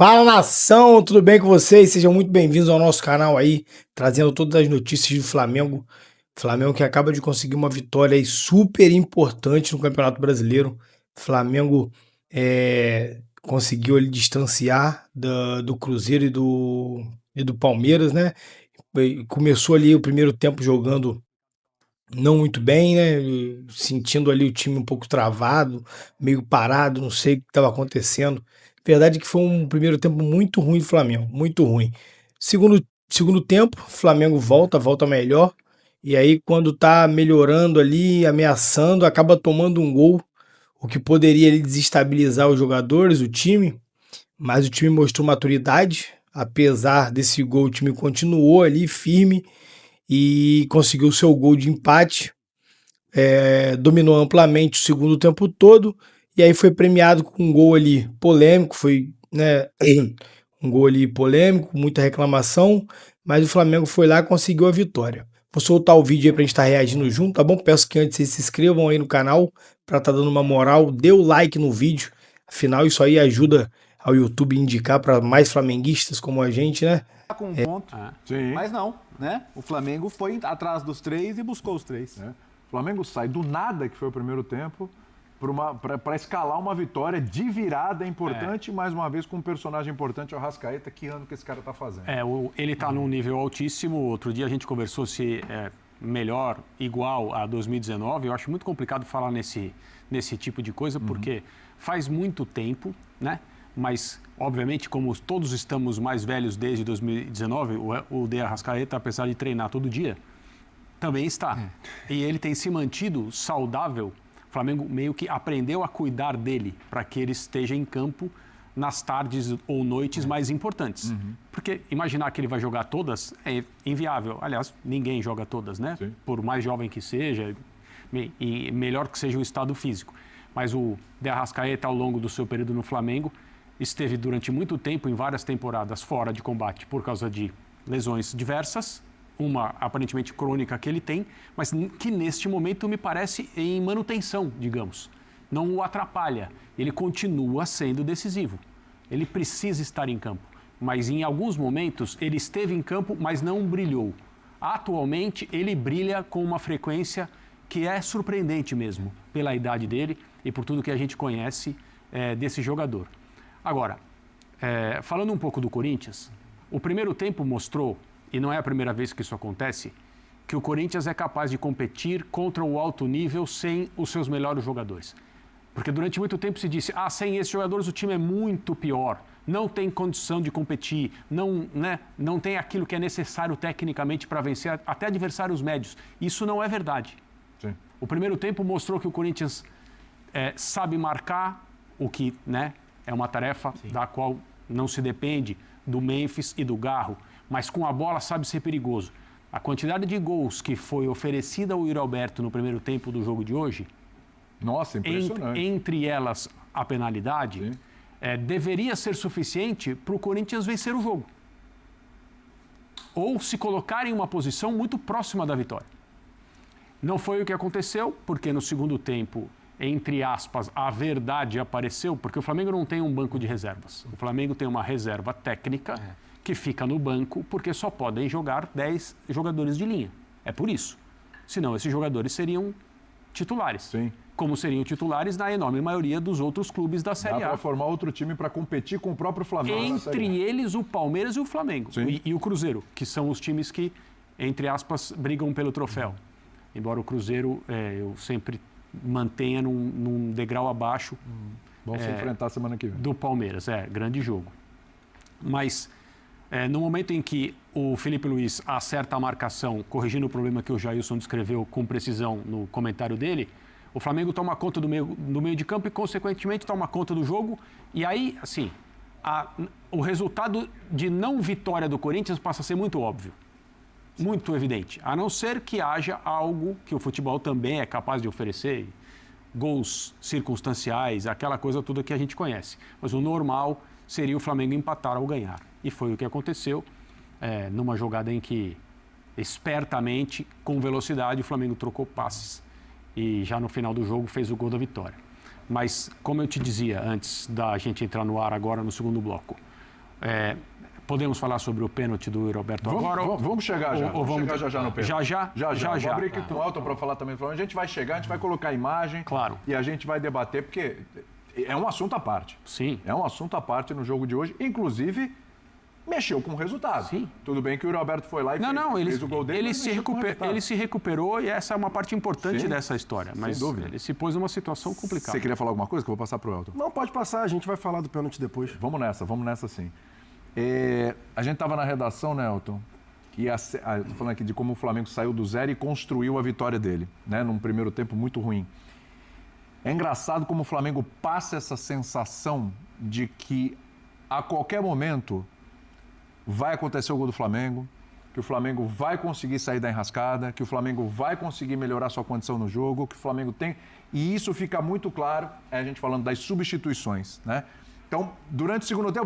Fala, nação, tudo bem com vocês? Sejam muito bem-vindos ao nosso canal aí, trazendo todas as notícias do Flamengo. Flamengo que acaba de conseguir uma vitória aí super importante no Campeonato Brasileiro. Flamengo conseguiu ele distanciar do Cruzeiro e do Palmeiras, né? E começou ali o primeiro tempo jogando não muito bem, né? E sentindo ali o time um pouco travado, meio parado, não sei o que estava acontecendo. Verdade que foi um primeiro tempo muito ruim do Flamengo, muito ruim. Segundo tempo, o Flamengo volta melhor. E aí, quando tá melhorando ali, ameaçando, acaba tomando um gol, o que poderia ali desestabilizar os jogadores, o time. Mas o time mostrou maturidade. Apesar desse gol, o time continuou ali firme e conseguiu seu gol de empate, dominou amplamente o segundo tempo todo, e aí foi premiado com um gol ali polêmico, foi, né, um gol ali polêmico, muita reclamação, mas o Flamengo foi lá e conseguiu a vitória. Vou soltar o vídeo aí pra gente estar reagindo junto, tá bom? Peço que antes vocês se inscrevam aí no canal pra estar dando uma moral, dê o like no vídeo, afinal isso aí ajuda ao YouTube indicar para mais flamenguistas como a gente, né? Com um ponto, mas não, né? O Flamengo foi atrás dos três e buscou os três. O Flamengo sai do nada, que foi o primeiro tempo, para escalar uma vitória de virada importante, mais uma vez com um personagem importante, o Arrascaeta. Que ano que esse cara tá fazendo? Ele tá num nível altíssimo. Outro dia a gente conversou se é melhor, igual a 2019. Eu acho muito complicado falar nesse tipo de coisa, porque faz muito tempo, né? Mas, obviamente, como todos estamos mais velhos desde 2019, o De Arrascaeta, apesar de treinar todo dia, também está. E ele tem se mantido saudável. O Flamengo meio que aprendeu a cuidar dele para que ele esteja em campo nas tardes ou noites mais importantes. Porque imaginar que ele vai jogar todas é inviável. Aliás, ninguém joga todas, né? Sim. Por mais jovem que seja e melhor que seja o estado físico. Mas o De Arrascaeta, ao longo do seu período no Flamengo, esteve durante muito tempo, em várias temporadas, fora de combate por causa de lesões diversas, uma aparentemente crônica que ele tem, mas que neste momento me parece em manutenção, digamos. Não o atrapalha. Ele continua sendo decisivo. Ele precisa estar em campo. Mas em alguns momentos ele esteve em campo, mas não brilhou. Atualmente ele brilha com uma frequência que é surpreendente mesmo, pela idade dele e por tudo que a gente conhece desse jogador. Agora, falando um pouco do Corinthians, o primeiro tempo mostrou, e não é a primeira vez que isso acontece, que o Corinthians é capaz de competir contra o alto nível sem os seus melhores jogadores. Porque durante muito tempo se disse, sem esses jogadores o time é muito pior, não tem condição de competir, não tem aquilo que é necessário tecnicamente para vencer até adversários médios. Isso não é verdade. Sim. O primeiro tempo mostrou que o Corinthians sabe marcar, o que, né, é uma tarefa da qual não se depende do Memphis e do Garro, mas com a bola sabe ser perigoso. A quantidade de gols que foi oferecida ao Yuri Alberto no primeiro tempo do jogo de hoje, Nossa, impressionante. entre elas a penalidade, deveria ser suficiente para o Corinthians vencer o jogo. Ou se colocar em uma posição muito próxima da vitória. Não foi o que aconteceu, porque no segundo tempo, entre aspas, a verdade apareceu, porque o Flamengo não tem um banco de reservas. O Flamengo tem uma reserva técnica que fica no banco porque só podem jogar 10 jogadores de linha. É por isso. Senão esses jogadores seriam titulares. Sim. Como seriam titulares na enorme maioria dos outros clubes da Série A. Dá para formar outro time para competir com o próprio Flamengo. Entre eles, o Palmeiras e o Flamengo. E o Cruzeiro, que são os times que, entre aspas, brigam pelo troféu. Embora o Cruzeiro, eu sempre mantenha num degrau abaixo. Vamos se enfrentar semana que vem. Do Palmeiras, grande jogo. Mas no momento em que o Felipe Luiz acerta a marcação, corrigindo o problema que o Jailson descreveu com precisão no comentário dele, o Flamengo toma conta do meio de campo e, consequentemente, toma conta do jogo. E aí, assim, o resultado de não vitória do Corinthians passa a ser muito óbvio. Muito evidente. A não ser que haja algo que o futebol também é capaz de oferecer, gols circunstanciais, aquela coisa toda que a gente conhece. Mas o normal seria o Flamengo empatar ou ganhar. E foi o que aconteceu numa jogada em que, espertamente, com velocidade, o Flamengo trocou passes. E já no final do jogo fez o gol da vitória. Mas, como eu te dizia antes da gente entrar no ar agora no segundo bloco, Podemos falar sobre o pênalti do Roberto agora? Vamos chegar já. Vamos chegar já no pênalti. Já. Vou abrir aqui com o Elton para falar também. A gente vai chegar, a gente vai colocar a imagem. Claro. E a gente vai debater, porque é um assunto à parte. Sim. É um assunto à parte no jogo de hoje. Inclusive, mexeu com o resultado. Sim. Tudo bem que o Roberto foi lá e fez o gol dele. Ele se recuperou e essa é uma parte importante dessa história. Mas sem dúvida. Ele se pôs numa situação complicada. Você queria falar alguma coisa que eu vou passar para o Elton? Não, pode passar, a gente vai falar do pênalti depois. Vamos nessa sim. A gente estava na redação, né, Elton? E tô falando aqui de como o Flamengo saiu do 0 e construiu a vitória dele, né? Num primeiro tempo muito ruim. É engraçado como o Flamengo passa essa sensação de que a qualquer momento vai acontecer o gol do Flamengo, que o Flamengo vai conseguir sair da enrascada, que o Flamengo vai conseguir melhorar sua condição no jogo, que o Flamengo tem... E isso fica muito claro, a gente falando das substituições, né? Então, durante o segundo tempo,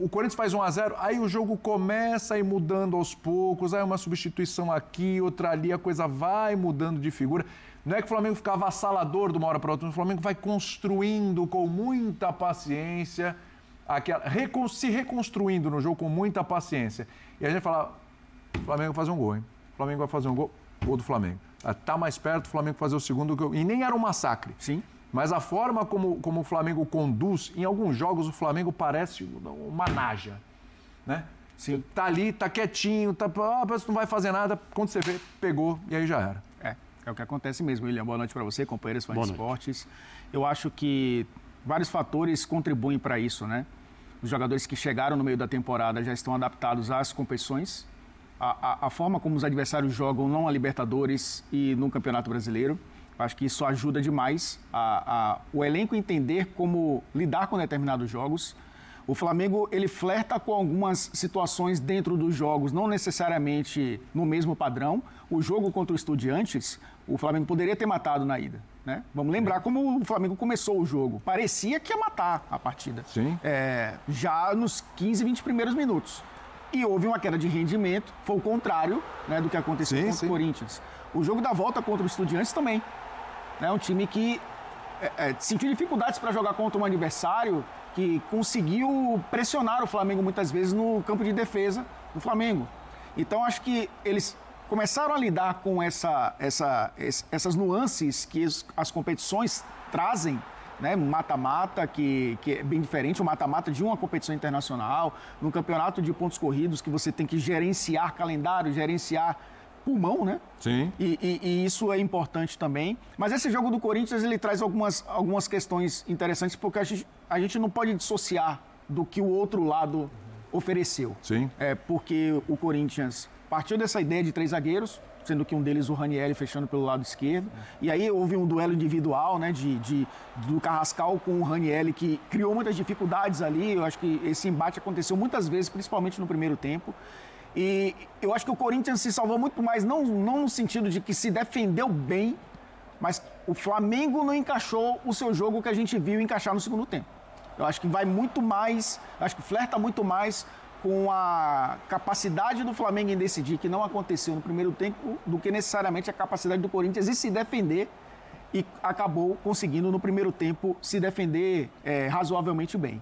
o Corinthians faz 1-0, aí o jogo começa a ir mudando aos poucos, aí uma substituição aqui, outra ali, a coisa vai mudando de figura. Não é que o Flamengo fica avassalador de uma hora para outra, o Flamengo vai construindo com muita paciência, se reconstruindo no jogo com muita paciência. E a gente fala, o Flamengo vai fazer um gol, hein? O Flamengo vai fazer um gol do Flamengo. Tá mais perto do Flamengo fazer o segundo, e nem era um massacre. Sim. Mas a forma como o Flamengo conduz, em alguns jogos o Flamengo parece uma naja, né? Sim. Tá ali, tá quietinho, parece que não vai fazer nada, quando você vê, pegou e aí já era. É o que acontece mesmo, William. Boa noite para você, companheiros fãs de esportes. Eu acho que vários fatores contribuem para isso, né? Os jogadores que chegaram no meio da temporada já estão adaptados às competições, a forma como os adversários jogam não a Libertadores e no Campeonato Brasileiro. Acho que isso ajuda demais o elenco entender como lidar com determinados jogos. O Flamengo, ele flerta com algumas situações dentro dos jogos, não necessariamente no mesmo padrão. O jogo contra o Estudiantes, o Flamengo poderia ter matado na ida, né? Vamos lembrar como o Flamengo começou o jogo. Parecia que ia matar a partida. Sim. Já nos 15, 20 primeiros minutos. E houve uma queda de rendimento, foi o contrário, né, do que aconteceu contra o Corinthians. O jogo da volta contra o Estudiantes também. É um time que sentiu dificuldades para jogar contra um adversário que conseguiu pressionar o Flamengo muitas vezes no campo de defesa do Flamengo. Então, acho que eles começaram a lidar com essas nuances que as competições trazem, né? Mata-mata, que é bem diferente, o mata-mata de uma competição internacional, no campeonato de pontos corridos, que você tem que gerenciar calendário, gerenciar pulmão, né? Sim. E isso é importante também. Mas esse jogo do Corinthians, ele traz algumas questões interessantes, porque a gente não pode dissociar do que o outro lado ofereceu. Sim. Porque o Corinthians partiu dessa ideia de 3 zagueiros, sendo que um deles o Ranieri fechando pelo lado esquerdo. E aí houve um duelo individual, né, do Carrascal com o Ranieri, que criou muitas dificuldades ali. Eu acho que esse embate aconteceu muitas vezes, principalmente no primeiro tempo. E eu acho que o Corinthians se salvou muito mais, não no sentido de que se defendeu bem, mas o Flamengo não encaixou o seu jogo que a gente viu encaixar no segundo tempo. Eu acho que vai muito mais, acho que flerta muito mais com a capacidade do Flamengo em decidir, que não aconteceu no primeiro tempo, do que necessariamente a capacidade do Corinthians em se defender, e acabou conseguindo no primeiro tempo se defender razoavelmente bem.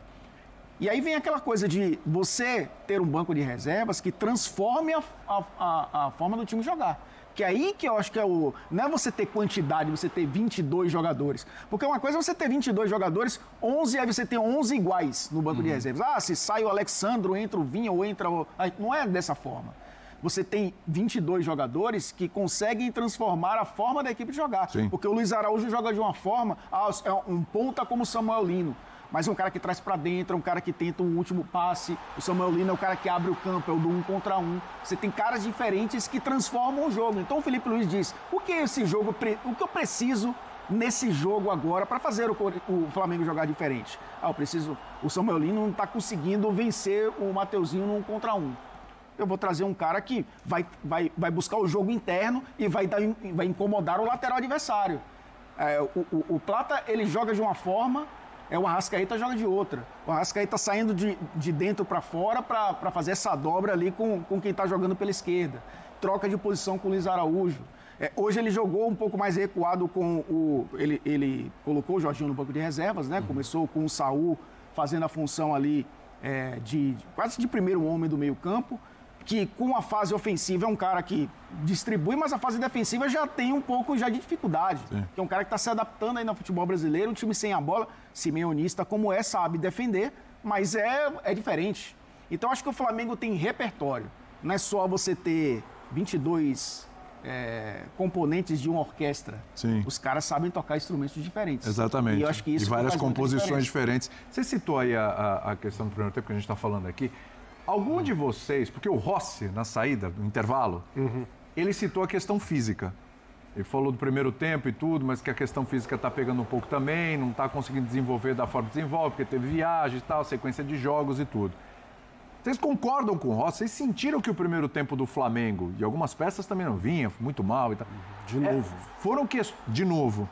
E aí vem aquela coisa de você ter um banco de reservas que transforme a forma do time jogar. Que é aí que eu acho que não é você ter quantidade, você ter 22 jogadores. Porque uma coisa é você ter 22 jogadores, 11, aí você tem 11 iguais no banco de reservas. Se sai o Alexandro, entra o Vinha ou entra o... Não é dessa forma. Você tem 22 jogadores que conseguem transformar a forma da equipe de jogar. Sim. Porque o Luiz Araújo joga de uma forma, é um ponta como o Samuel Lino. Mas é um cara que traz pra dentro, é um cara que tenta um último passe. O Samuel Lino é o cara que abre o campo, é o do 1 contra 1. Você tem caras diferentes que transformam o jogo. Então o Felipe Luiz diz, o que eu preciso nesse jogo agora para fazer o Flamengo jogar diferente? O Samuel Lino não tá conseguindo vencer o Mateuzinho no 1 contra 1. Eu vou trazer um cara que vai buscar o jogo interno e vai incomodar o lateral adversário. O Plata, ele joga de uma forma... O Arrascaeta joga de outra. O Arrascaeta saindo de dentro para fora para fazer essa dobra ali com quem está jogando pela esquerda. Troca de posição com o Luiz Araújo. Hoje ele jogou um pouco mais recuado com ele colocou o Jorginho no banco de reservas, né? Começou com o Saul fazendo a função ali quase de primeiro homem do meio campo, que com a fase ofensiva é um cara que distribui, mas a fase defensiva já tem um pouco já de dificuldade. Que é um cara que está se adaptando aí no futebol brasileiro, um time sem a bola, simeonista como sabe defender, mas é diferente. Então acho que o Flamengo tem repertório. Não é só você ter 22 componentes de uma orquestra. Sim. Os caras sabem tocar instrumentos diferentes. Exatamente. E eu acho que isso e várias faz muita composições diferença. diferentes. Você citou aí a questão do primeiro tempo que a gente está falando aqui. Algum de vocês, porque o Rossi, na saída, no intervalo, ele citou a questão física. Ele falou do primeiro tempo e tudo, mas que a questão física está pegando um pouco também, não está conseguindo desenvolver da forma que desenvolve, porque teve viagem e tal, sequência de jogos e tudo. Vocês concordam com o Rossi? Vocês sentiram que o primeiro tempo do Flamengo, e algumas peças também não vinham, muito mal e tal. De novo.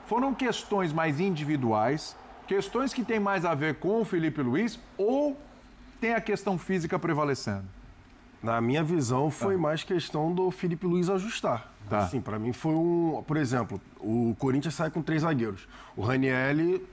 Foram questões mais individuais, questões que têm mais a ver com o Felipe Luiz, ou tem a questão física prevalecendo? Na minha visão, foi mais questão do Felipe Luiz ajustar. Tá. Assim, para mim foi por exemplo, o Corinthians sai com 3 zagueiros. O Ranieri,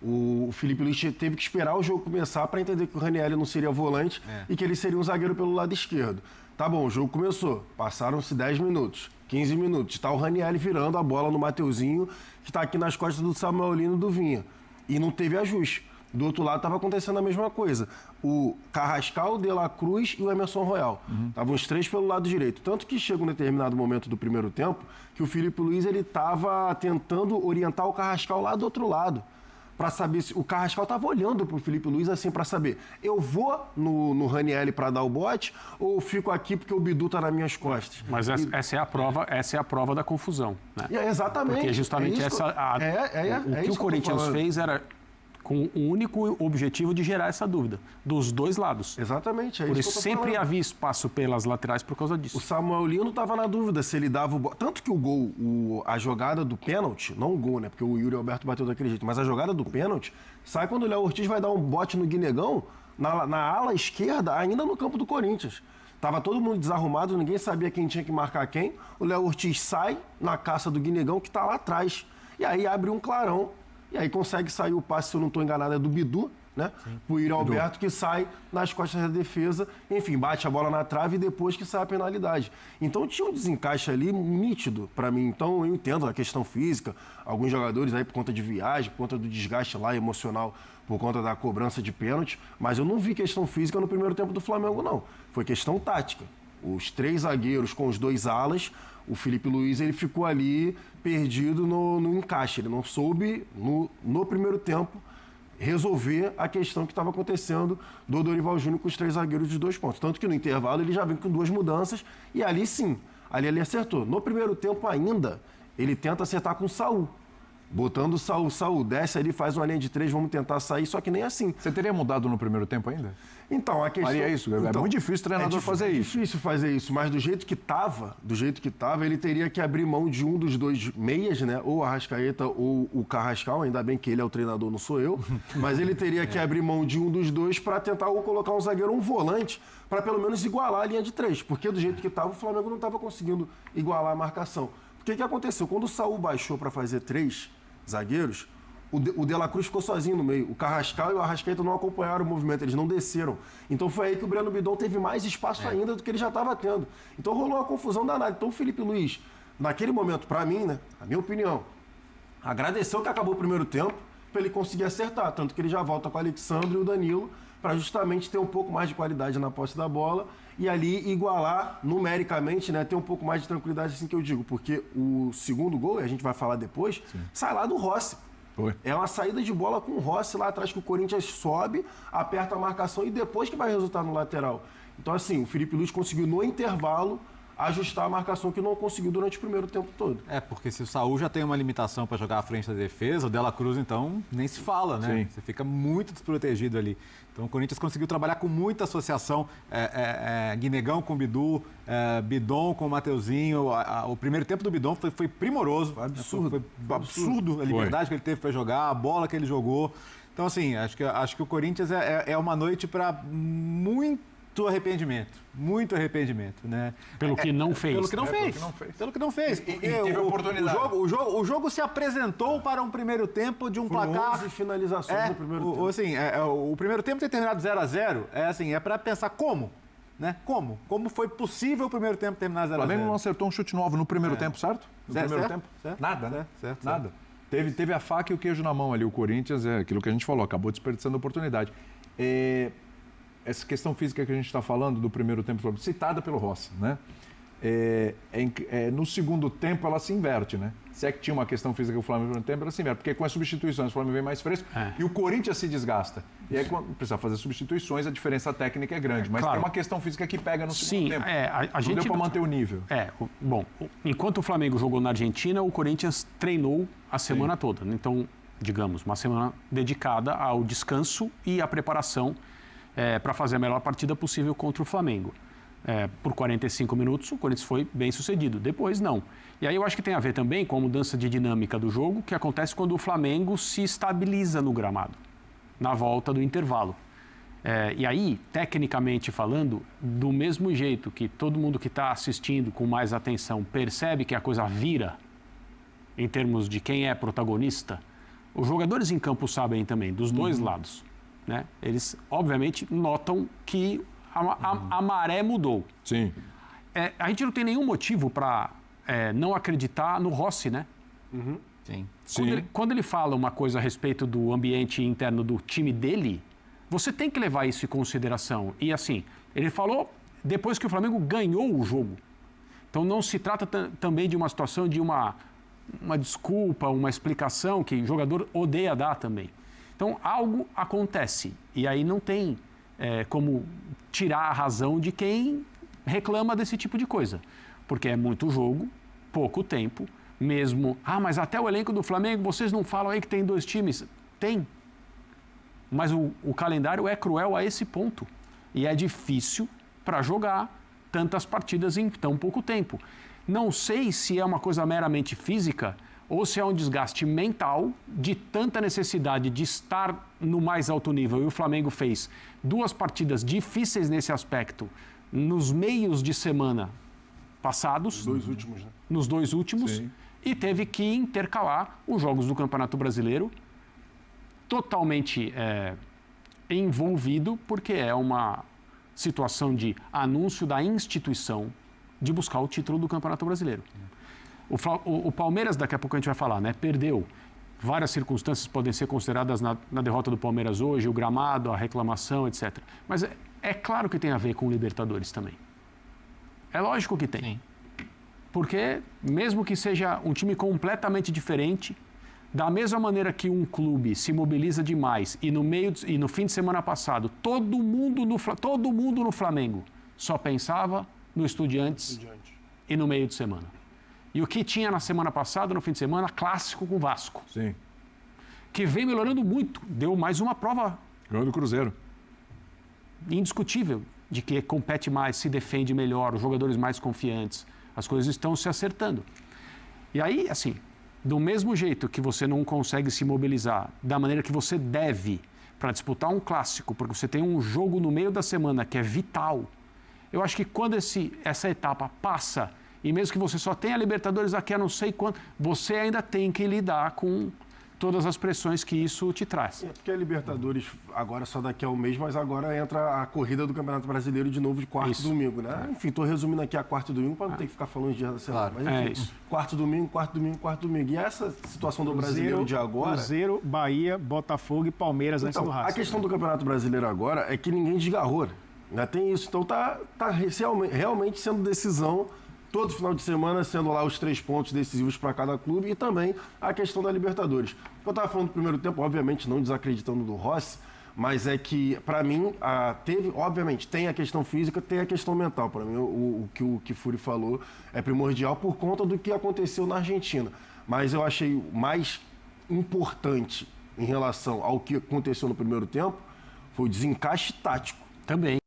o Felipe Luiz teve que esperar o jogo começar para entender que o Ranieri não seria volante e que ele seria um zagueiro pelo lado esquerdo. Tá bom, o jogo começou. Passaram-se 10 minutos, 15 minutos. Tá o Ranieri virando a bola no Mateuzinho, que tá aqui nas costas do Samuelino e do Vinha. E não teve ajuste. Do outro lado estava acontecendo a mesma coisa. O Carrascal, o De La Cruz e o Emerson Royal. Estavam os 3 pelo lado direito. Tanto que chega um determinado momento do primeiro tempo que o Felipe Luiz estava tentando orientar o Carrascal lá do outro lado. Para saber se o Carrascal estava olhando para o Felipe Luiz assim para saber, eu vou no Ranieri para dar o bote ou fico aqui porque o Bidu está nas minhas costas. Mas essa é a prova da confusão, né? Exatamente. Porque justamente o que o Corinthians fez era com o único objetivo de gerar essa dúvida, dos dois lados. Exatamente. Por isso sempre havia espaço pelas laterais por causa disso. O Samuelino estava na dúvida se ele dava o bote. Tanto que o gol, a jogada do pênalti, não o gol, né? Porque o Yuri Alberto bateu daquele jeito, mas a jogada do pênalti sai quando o Léo Ortiz vai dar um bote no Guinegão, na ala esquerda, ainda no campo do Corinthians. Tava todo mundo desarrumado, ninguém sabia quem tinha que marcar quem. O Léo Ortiz sai na caça do Guinegão, que está lá atrás. E aí abre um clarão. E aí consegue sair o passe, se eu não estou enganado, é do Bidu, né? O Yuri Alberto, que sai nas costas da defesa, enfim, bate a bola na trave e depois que sai a penalidade. Então tinha um desencaixe ali nítido para mim. Então eu entendo a questão física, alguns jogadores aí por conta de viagem, por conta do desgaste lá emocional, por conta da cobrança de pênalti, mas eu não vi questão física no primeiro tempo do Flamengo, não. Foi questão tática. Os 3 zagueiros com os 2 alas, o Felipe Luiz ele ficou ali perdido no encaixe. Ele não soube, no primeiro tempo, resolver a questão que estava acontecendo do Dorival Júnior com os 3 zagueiros de 2 pontos. Tanto que no intervalo ele já vem com 2 mudanças e ali sim, ali ele acertou. No primeiro tempo ainda, ele tenta acertar com o Saul. Botando o Saul desce ali, faz uma linha de 3, vamos tentar sair, só que nem assim. Você teria mudado no primeiro tempo ainda? Então, a questão... Faria isso? É muito difícil o treinador fazer isso. É difícil fazer isso, mas do jeito que tava, ele teria que abrir mão de um dos 2 meias, né? Ou a Arrascaeta ou o Carrascal, ainda bem que ele é o treinador, não sou eu. Mas ele teria que abrir mão de um dos 2 para tentar ou colocar um zagueiro ou um volante, para pelo menos igualar a linha de 3. Porque do jeito que tava, o Flamengo não estava conseguindo igualar a marcação. O que aconteceu? Quando o Saul baixou para fazer 3 zagueiros, o De La Cruz ficou sozinho no meio. O Carrascal e o Arrascaeta não acompanharam o movimento, eles não desceram. Então foi aí que o Breno Bidon teve mais espaço ainda do que ele já estava tendo. Então rolou uma confusão danada. Então o Felipe Luiz, naquele momento, para mim, né, a minha opinião, agradeceu que acabou o primeiro tempo para ele conseguir acertar. Tanto que ele já volta com o Alexandre e o Danilo para justamente ter um pouco mais de qualidade na posse da bola e ali igualar numericamente, né, ter um pouco mais de tranquilidade, assim que eu digo, porque o segundo gol, e a gente vai falar depois, sai lá do Rossi. Foi. É uma saída de bola com o Rossi lá atrás que o Corinthians sobe, aperta a marcação e depois que vai resultar no lateral. Então assim, o Felipe Luiz conseguiu no intervalo ajustar a marcação que não conseguiu durante o primeiro tempo todo. Porque se o Saul já tem uma limitação para jogar à frente da defesa, o De La Cruz, então, nem se fala, né? Sim. Você fica muito desprotegido ali. Então, o Corinthians conseguiu trabalhar com muita associação, Guinegão com o Bidu, Bidon com o Mateuzinho. O primeiro tempo do Bidon foi primoroso. Foi absurdo. Foi absurdo a liberdade que ele teve para jogar, a bola que ele jogou. Então, assim, acho que o Corinthians é uma noite para muito arrependimento, né? Pelo que não fez. Pelo que não fez. Pelo que não fez. E teve oportunidade. O jogo se apresentou para um primeiro tempo de um placar. 11 finalizações no primeiro tempo. Assim, o primeiro tempo ter terminado 0-0 é para pensar como, né? Como foi possível o primeiro tempo terminar 0-0? O Flamengo não acertou um chute novo no primeiro tempo, certo? No primeiro tempo? Certo. Nada, né? Certo. Nada. Teve a faca e o queijo na mão ali. O Corinthians, é aquilo que a gente falou, acabou desperdiçando a oportunidade. Essa questão física que a gente está falando do primeiro tempo, citada pelo Rossi, né? No segundo tempo ela se inverte, né? Se é que tinha uma questão física que o Flamengo no primeiro tempo, ela se inverte, porque com as substituições o Flamengo vem mais fresco e o Corinthians se desgasta. E aí quando precisa fazer substituições, a diferença técnica é grande, mas claro. tem uma questão física que pega no segundo tempo. A gente deu para manter o nível. Bom, enquanto o Flamengo jogou na Argentina, o Corinthians treinou a semana toda. Então, digamos, uma semana dedicada ao descanso e à preparação para fazer a melhor partida possível contra o Flamengo. Por 45 minutos, o Corinthians foi bem sucedido. Depois, não. E aí eu acho que tem a ver também com a mudança de dinâmica do jogo, que acontece quando o Flamengo se estabiliza no gramado, na volta do intervalo. E aí, tecnicamente falando, do mesmo jeito que todo mundo que está assistindo com mais atenção percebe que a coisa vira, em termos de quem é protagonista, os jogadores em campo sabem também, dos dois lados. Né? Eles, obviamente, notam que a maré mudou. Sim. A gente não tem nenhum motivo para não acreditar no Rossi, né? Sim. Quando ele fala uma coisa a respeito do ambiente interno do time dele, você tem que levar isso em consideração. E assim, ele falou depois que o Flamengo ganhou o jogo. Então não se trata também de uma situação de uma desculpa, uma explicação que o jogador odeia dar também. Então algo acontece e aí não tem como tirar a razão de quem reclama desse tipo de coisa. Porque é muito jogo, pouco tempo, mesmo... mas até o elenco do Flamengo, vocês não falam aí que tem 2 times? Tem. Mas o calendário é cruel a esse ponto. E é difícil para jogar tantas partidas em tão pouco tempo. Não sei se é uma coisa meramente física ou se é um desgaste mental de tanta necessidade de estar no mais alto nível. E o Flamengo fez 2 partidas difíceis nesse aspecto nos meios de semana passados. Os 2 últimos, né? Nos 2 últimos. Sim. E teve que intercalar os jogos do Campeonato Brasileiro totalmente envolvido, porque é uma situação de anúncio da instituição de buscar o título do Campeonato Brasileiro. O Palmeiras, daqui a pouco a gente vai falar, né? Perdeu. Várias circunstâncias podem ser consideradas na derrota do Palmeiras hoje, o gramado, a reclamação, etc. Mas é claro que tem a ver com o Libertadores também. É lógico que tem. Sim. Porque, mesmo que seja um time completamente diferente, da mesma maneira que um clube se mobiliza demais e no fim de semana passado, todo mundo no Flamengo só pensava no Estudiantes e no meio de semana. E o que tinha na semana passada, no fim de semana, clássico com o Vasco. Sim. Que vem melhorando muito. Deu mais uma prova. Ganhou do Cruzeiro. Indiscutível. De que compete mais, se defende melhor, os jogadores mais confiantes. As coisas estão se acertando. E aí, assim, do mesmo jeito que você não consegue se mobilizar da maneira que você deve para disputar um clássico, porque você tem um jogo no meio da semana que é vital, eu acho que quando essa etapa passa, e mesmo que você só tenha a Libertadores daqui a não sei quanto, você ainda tem que lidar com todas as pressões que isso te traz. Porque a Libertadores agora só daqui a um mês, mas agora entra a corrida do Campeonato Brasileiro de novo de quarto e domingo, né? Enfim, estou resumindo aqui a quarta e domingo para não ter que ficar falando de dia da semana. Claro. Mas enfim, quarto domingo. E essa situação do Brasileiro de agora... Cruzeiro, Bahia, Botafogo e Palmeiras antes do Racing. A questão do Campeonato Brasileiro agora é que ninguém desgarrou, né? Tem isso. Então tá realmente sendo decisão todo final de semana, sendo lá os 3 pontos decisivos para cada clube e também a questão da Libertadores. Eu estava falando do primeiro tempo, obviamente não desacreditando do Rossi, mas é que, para mim, obviamente, tem a questão física, tem a questão mental. Para mim, o que o Kifuri falou é primordial por conta do que aconteceu na Argentina. Mas eu achei mais importante em relação ao que aconteceu no primeiro tempo foi o desencaixe tático. Também.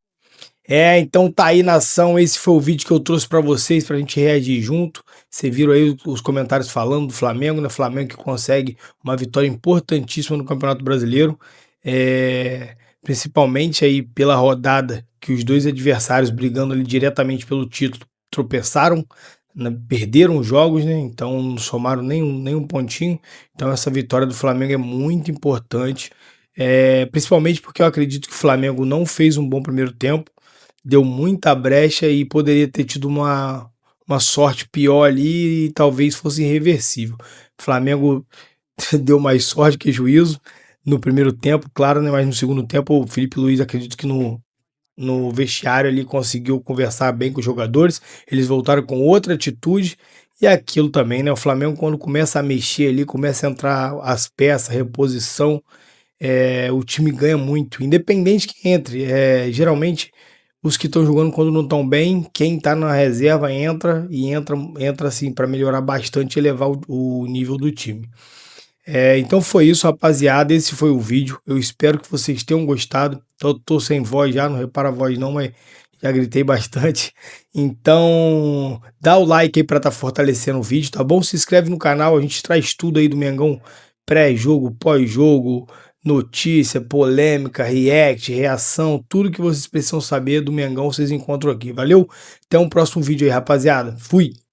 Então tá aí, nação, esse foi o vídeo que eu trouxe pra vocês, pra gente reagir junto. Vocês viram aí os comentários falando do Flamengo, né? Flamengo que consegue uma vitória importantíssima no Campeonato Brasileiro, principalmente aí pela rodada que os dois adversários brigando ali diretamente pelo título tropeçaram, né, perderam os jogos, né? Então não somaram nenhum pontinho. Então essa vitória do Flamengo é muito importante, principalmente porque eu acredito que o Flamengo não fez um bom primeiro tempo, deu muita brecha e poderia ter tido uma sorte pior ali e talvez fosse irreversível. O Flamengo deu mais sorte que juízo no primeiro tempo, claro, né? Mas no segundo tempo o Felipe Luiz, acredito que no vestiário ali conseguiu conversar bem com os jogadores, eles voltaram com outra atitude e aquilo também, né? O Flamengo, quando começa a mexer ali, começa a entrar as peças, reposição, o time ganha muito, independente que entre. Geralmente os que estão jogando quando não estão bem, quem está na reserva entra e entra assim para melhorar bastante e elevar o nível do time. Então foi isso, rapaziada. Esse foi o vídeo. Eu espero que vocês tenham gostado. Eu tô sem voz já, não repara a voz não, mas já gritei bastante. Então, dá o like aí para estar fortalecendo o vídeo, tá bom? Se inscreve no canal, a gente traz tudo aí do Mengão, pré-jogo, pós-jogo, notícia, polêmica, react, reação, tudo que vocês precisam saber do Mengão vocês encontram aqui. Valeu? Até um próximo vídeo aí, rapaziada. Fui!